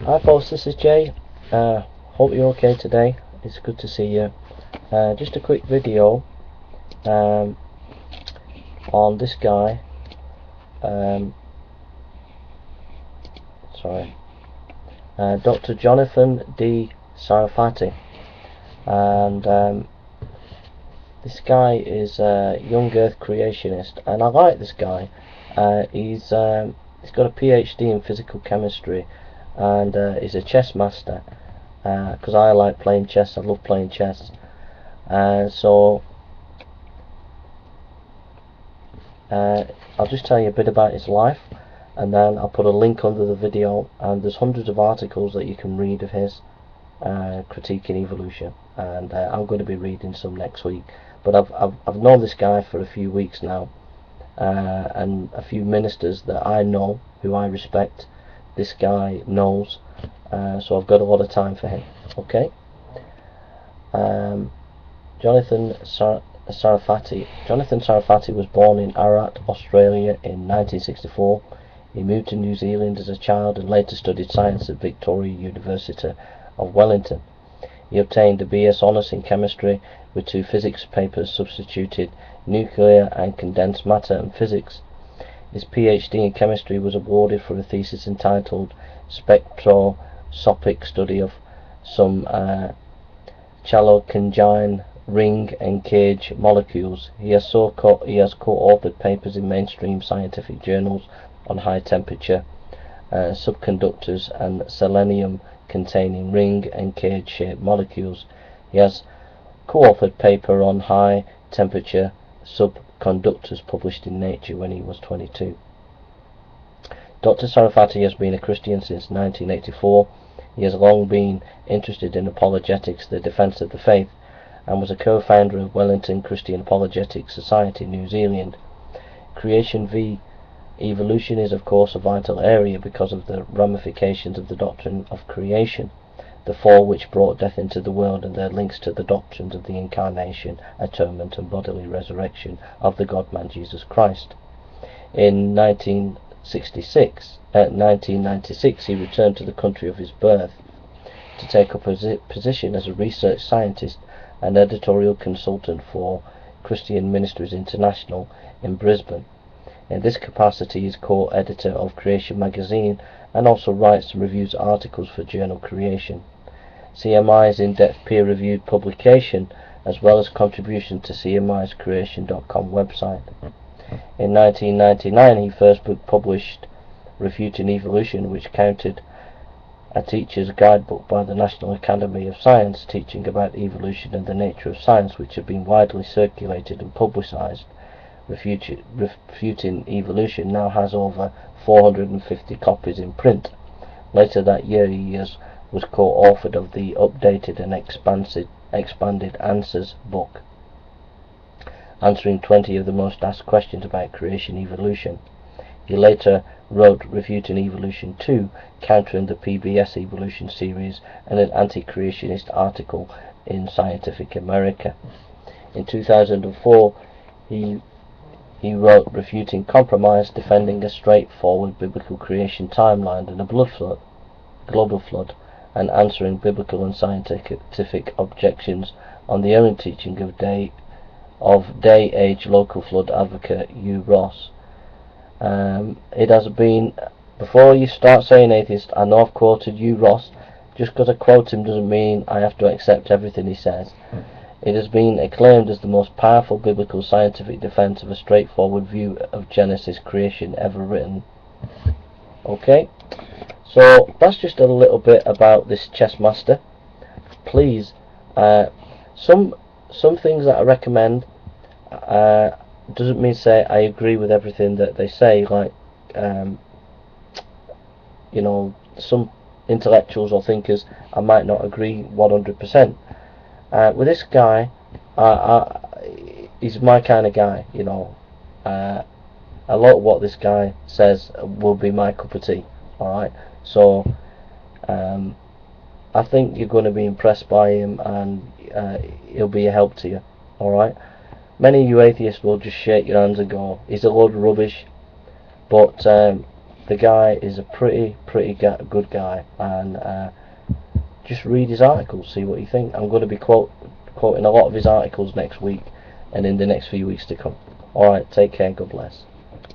Hi folks, this is Jay. Hope you're okay today. It's good to see you. Just a quick video on this guy. Dr. Jonathan D. Sarfati, and this guy is a young Earth creationist, and I like this guy. He's got a Ph.D. in physical chemistry, and he's a chess master, because I like playing chess. I love playing chess. So I'll just tell you a bit about his life, and then I'll put a link under the video, and there's hundreds of articles that you can read of his critiquing evolution, and I'm going to be reading some next week. But I've known this guy for a few weeks now, and a few ministers that I know, who I respect, this guy knows, so I've got a lot of time for him. Okay. Jonathan Sarfati was born in Ararat, Australia in 1964. He moved to New Zealand as a child and later studied science at Victoria University of Wellington. He obtained a B.S. Honours in chemistry with 2 physics papers substituted nuclear and condensed matter and physics. His Ph.D. in chemistry was awarded for a thesis entitled Spectroscopic Study of some chalcogenide ring and cage molecules. He has co-authored papers in mainstream scientific journals on high temperature subconductors and selenium containing ring and cage shaped molecules. He has co-authored paper on high temperature subconductors published in Nature when he was 22. Dr. Sarfati has been a Christian since 1984. He has long been interested in apologetics, the defence of the faith, and was a co-founder of Wellington Christian Apologetic Society, New Zealand. Creation v. Evolution is of course a vital area because of the ramifications of the doctrine of creation, the fall which brought death into the world, and their links to the doctrines of the incarnation, atonement and bodily resurrection of the God-man Jesus Christ. In 1996 he returned to the country of his birth to take up a position as a research scientist and editorial consultant for Christian Ministries International in Brisbane. In this capacity he is co-editor of Creation magazine and also writes and reviews articles for journal Creation. CMI's in-depth peer-reviewed publication, as well as contribution to CMI's creation.com website. In 1999 he first published Refuting Evolution, which counted a teacher's guidebook by the National Academy of Science teaching about evolution and the nature of science, which had been widely circulated and publicized. Refuting Evolution now has over 450 copies in print. Later that year he was co-authored of the updated and expanded Answers book, answering 20 of the most asked questions about creation evolution. He later wrote Refuting Evolution 2, countering the PBS Evolution series, and an anti-creationist article in Scientific America. In 2004 he wrote Refuting Compromise, defending a straightforward biblical creation timeline and a global flood, and answering biblical and scientific objections on the errant teaching of day-age local flood advocate Hugh Ross. It has been, before you start saying atheist, I know I've quoted Hugh Ross. Just because I quote him doesn't mean I have to accept everything he says. It has been acclaimed as the most powerful biblical scientific defense of a straightforward view of Genesis creation ever written. Okay, so that's just a little bit about this chess master. Please, some things that I recommend doesn't mean say I agree with everything that they say, like you know, some intellectuals or thinkers I might not agree 100%. With this guy, he's my kind of guy, you know. A lot of what this guy says will be my cup of tea. Alright, so I think you're going to be impressed by him, and he'll be a help to you. Alright, many of you atheists will just shake your hands and go, he's a load of rubbish, but The guy is a pretty good guy, and just read his articles, see what you think. I'm going to be quoting a lot of his articles next week and in the next few weeks to come. Alright, take care, God bless.